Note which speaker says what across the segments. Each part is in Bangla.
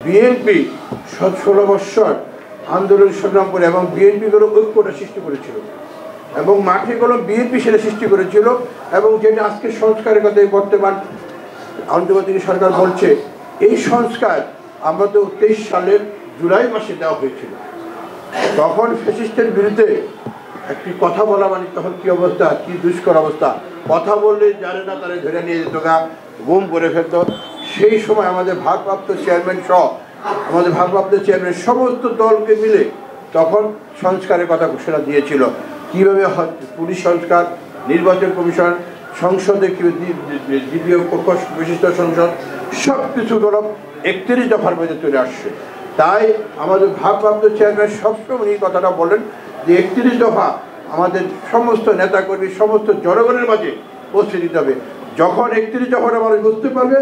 Speaker 1: বিএনপি 16 বৎসর আন্দোলন সংগ্রাম করে এবং বিএনপি কোনো ঐক্যটা সৃষ্টি করেছিল এবং মাঠে কোনো বিএনপি সেটা সৃষ্টি করেছিল এবং যেটা আজকে সংস্কারের কথা বর্তমান অন্তর্বর্তী সরকার বলছে এই সংস্কার আমরা তো 23 সালের জুলাই মাসে দেওয়া হয়েছিল। তখন ফ্যাসিস্টের বিরুদ্ধে একটি কথা বলা মানে তখন কী অবস্থা, কী দুষ্কর অবস্থা, কথা বললে জানে না তারা ধরে নিয়ে যেত, গুম করে ফেলত। সেই সময় আমাদের ভারপ্রাপ্ত চেয়ারম্যান সহ আমাদের ভারপ্রাপ্ত চেয়ারম্যান সমস্ত দলকে মিলে তখন সংস্কারের কথা ঘোষণা দিয়েছিল। কীভাবে পুলিশ সংস্কার, নির্বাচন কমিশন, সংসদে দ্বিতীয় পক্ষ বিশিষ্ট সংসদ সব কিছু কোনো 31 দফার মধ্যে চলে আসছে। তাই আমাদের ভারপ্রাপ্ত চেয়ারম্যান সবসময় এই কথাটা বলেন যে 31 দফা আমাদের সমস্ত নেতাকর্মী সমস্ত জনগণের মাঝে পৌঁছে দিতে হবে। যখন 31 দফাটা মানুষ বুঝতে পারবে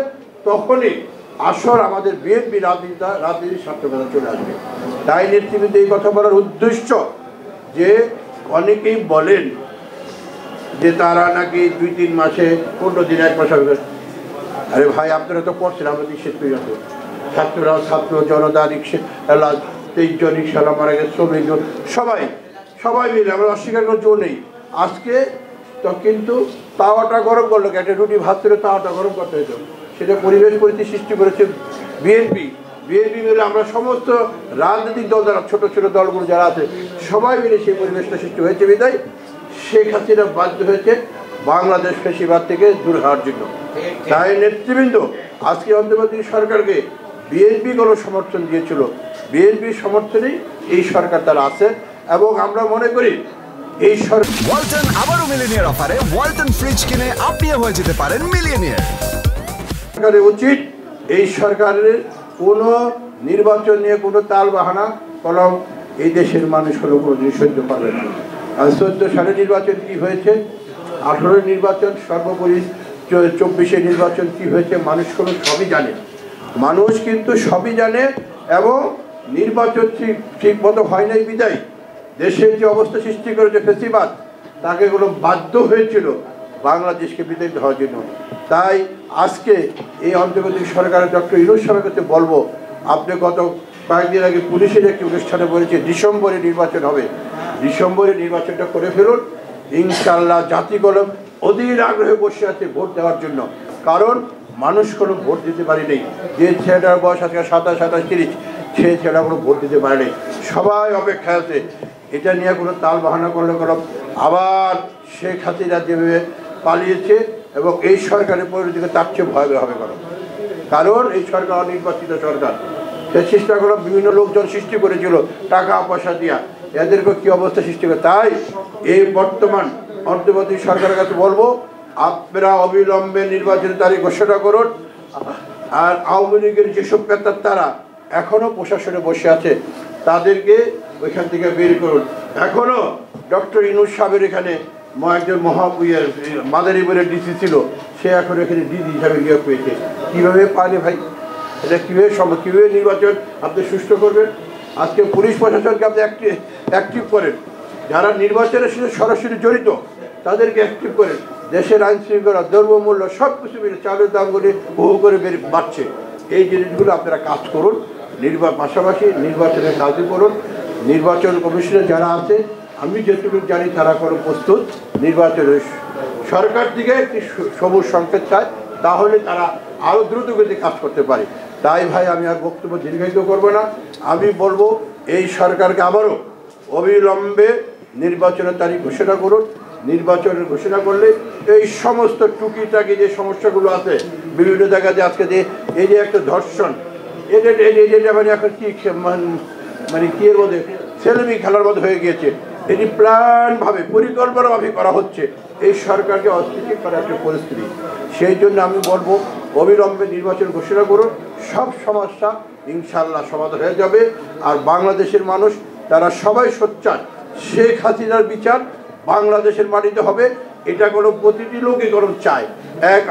Speaker 1: তখনই আসর আমাদের বিএনপি রাজনীতির সার্থকতা চলে আসবে। তাই নেতৃবৃন্দ এই কথা বলার উদ্দেশ্য যে অনেকেই বলেন যে তারা নাকি 2-3 মাসে 15 দিন 1 মাস হবে। আরে ভাই আপনারা তো করছেন, আমরা নিষেধ করে যাবো। ছাত্ররা ছাত্র জনতা রিক্সা 23 জন রিক্সাওয়ালা মারা গেছে, শ্রমিক সবাই মিলে আমরা অস্বীকার করার জন্য নেই। আজকে তো কিন্তু তাওয়াটা গরম করলো, একটা রুটি ভাত করে তাওয়াটা গরম করতে হতো, সেটা পরিবেশ পরিস্থিতি সৃষ্টি করেছে বিএনপি মিলে আমরা সমস্ত রাজনৈতিক দল যারা ছোট ছোট দলগুলো যারা আছে সবাই মিলে সেই পরিবেশটা সৃষ্টি হয়েছে। বিদায় শেখ হাসিনা বাধ্য হয়েছে বাংলাদেশ ফ্যাসিবাদ থেকে দূর হওয়ার জন্য। তাই নেতৃবৃন্দ আজকে অন্তর্বর্তী সরকারকে বিএনপি কোনো সমর্থন দিয়েছিল, বিএনপির সমর্থনেই এই সরকার তারা আছে এবং আমরা মনে করি এই
Speaker 2: ওয়ালটন আবারও মিলিয়নিয়ার অফারে ওয়ালটন ফ্রিজ কিনে আপনিও হয়ে যেতে পারেন মিলিয়নিয়ার।
Speaker 1: সরকারের উচিত এই সরকারের কোনো নির্বাচন নিয়ে কোনো তাল বাহানা কলম এই দেশের মানুষ হলো কোনোদিন সহ্য পাবে না। আর 14 সালে নির্বাচন কি হয়েছে, 18 নির্বাচন, সর্বোপরি 24 নির্বাচন কি হয়েছে মানুষ কোনো সবই জানে। মানুষ কিন্তু সবই জানে এবং নির্বাচন ঠিক মতো হয় নাই বিদায় দেশের যে অবস্থা সৃষ্টি করেছে ফ্যাসিবাদ তাকে কোনো বাধ্য হয়েছিল বাংলাদেশকে বিতাড়িত হওয়ার জন্য। তাই আজকে এই অন্তর্বর্তী সরকারের ডক্টর ইউনূস সাহেবের কাছে বলবো, আপনি গত কয়েকদিন আগে পুলিশের একটি অনুষ্ঠানে বলেছে ডিসেম্বরে নির্বাচন হবে, ডিসেম্বরে নির্বাচনটা করে ফেলুন। ইনশাল্লাহ জাতিগণ অধীর আগ্রহে বসে আছে ভোট দেওয়ার জন্য, কারণ মানুষ কোনো ভোট দিতে পারেনি। যে ছেলেটার বয়স আজকে 27-28-30 সেই ছেলেটা কোনো ভোট দিতে পারেনি, সবাই অপেক্ষায় আছে। এটা নিয়ে কোনো তাল বাহানা করলে কোনো আবার শেখ হাসিনা যেভাবে পালিয়েছে এবং এই সরকারের পরিণতিকে তার চেয়ে ভয়াবহ হবে কারণ এই সরকার অনির্বাচিত সরকার, সেই চেষ্টাগুলো বিভিন্ন লোকজন সৃষ্টি করেছিল টাকা পয়সা দিয়া, এদেরকে কী অবস্থা সৃষ্টি করে। তাই এই বর্তমান অন্তর্বর্তী সরকারের কাছে বলবো, আপনারা অবিলম্বে নির্বাচনের তারিখ ঘোষণা করুন। আর আওয়ামী লীগের যেসব পেতার তারা এখনও প্রশাসনে বসে আছে তাদেরকে ওইখান থেকে বের করুন। এখনও ডক্টর ইউনূস সাহেবের এখানে একজন মাদারীপুরের ডিসি ছিল, সে এখন এখানে ডিজি হিসাবে নিয়োগ পেয়েছে। কীভাবে পারে ভাই, এটা কীভাবে সম্ভব? কীভাবে নির্বাচন আপনি সুষ্ঠু করবেন? আজকে পুলিশ প্রশাসনকে আপনি অ্যাক্টিভ করেন, যারা নির্বাচনের সাথে সরাসরি জড়িত তাদেরকে অ্যাক্টিভ করেন। দেশের আইন শৃঙ্খলা, দ্রব্যমূল্য সব কিছু মিলে চালের দামগুলি বহু করে বাড়ছে, এই জিনিসগুলো আপনারা কাজ করুন। পাশাপাশি নির্বাচনের কাজও করুন। নির্বাচন কমিশনে যারা আছে আমি যেটুকু জানি তারা কোনো প্রস্তুত, নির্বাচনের সরকার থেকে একটি সবুজ সংকেত চায়, তাহলে তারা আরও দ্রুতগতিতে কাজ করতে পারে। তাই ভাই আমি আর বক্তব্য দীর্ঘায়িত করবো না, আমি বলবো এই সরকারকে আবারও অবিলম্বে নির্বাচনের তারিখ ঘোষণা করুন। নির্বাচনের ঘোষণা করলে এই সমস্ত টুকিটাকি যে সমস্যাগুলো আছে বিভিন্ন জায়গাতে আজকে যে এই যে একটা ধর্ষণ, এটা মানে এখন কি মানে কি এর মধ্যে ছেলেমি খেলার মধ্যে হয়ে গিয়েছে, এটি প্ল্যানভাবে পরিকল্পনাভাবে করা হচ্ছে এই সরকারকে অস্থিতিশীল করার একটা পরিস্থিতি। সেই জন্য আমি বলবো অবিলম্বে নির্বাচন ঘোষণা করুন, সব সমস্যা ইনশাল্লাহ সমাধান হয়ে যাবে। আর বাংলাদেশের মানুষ তারা সবাই সোচ্চার, শেখ হাসিনার বিচার বাংলাদেশের মাটিতে হবে, এটা কোনো প্রতিটি লোকই কোনো চায়,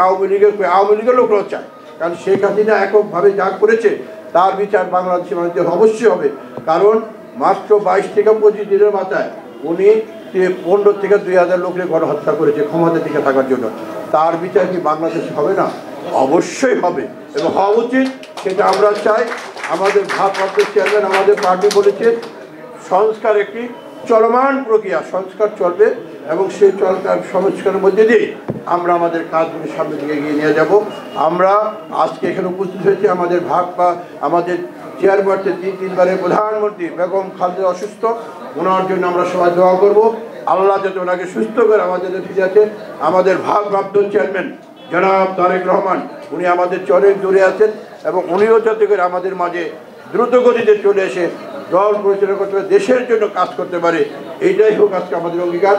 Speaker 1: আওয়ামী লীগের লোকরাও চায়। কারণ শেখ হাসিনা এককভাবে যা করেছে তার বিচার বাংলাদেশের মাটিতে অবশ্যই হবে। কারণ মাত্র 22 থেকে 25 দিনের মাথায় উনি 15 থেকে 2000 লোকের গণহত্যা করেছে ক্ষমতার দিকে থাকার জন্য, তার বিচার কি বাংলাদেশে হবে না? অবশ্যই হবে এবং হওয়া উচিত, সেটা আমরা চাই। আমাদের ভারপ্রাপ্ত চেয়ারম্যান আমাদের পার্টি বলেছে সংস্কার একটি চলমান প্রক্রিয়া, সংস্কার চলবে এবং সেই সংস্কারের মধ্যে দিয়ে আমরা আমাদের কাজগুলি সামনের দিকে এগিয়ে নিয়ে যাব। আমরা আজকে এখানে উপস্থিত হয়েছি আমাদের আমাদের চেয়ারপারসন 3বারের প্রধানমন্ত্রী বেগম খালেদা অসুস্থ, ওনার জন্য আমরা সবাই দোয়া করব। আল্লাহ যাতে ওনাকে সুস্থ করে আমাদের ফিরে আছে। আমাদের ভারপ্রাপ্ত চেয়ারম্যান জনাব তারেক রহমান, উনি আমাদের অনেক দূরে আছেন এবং উনিও যাতে করে আমাদের মাঝে দ্রুত গতিতে চলে এসে দল পরিচালনা করতে পারে, দেশের জন্য কাজ করতে পারে, এইটাই হোক আজকে আমাদের অঙ্গীকার।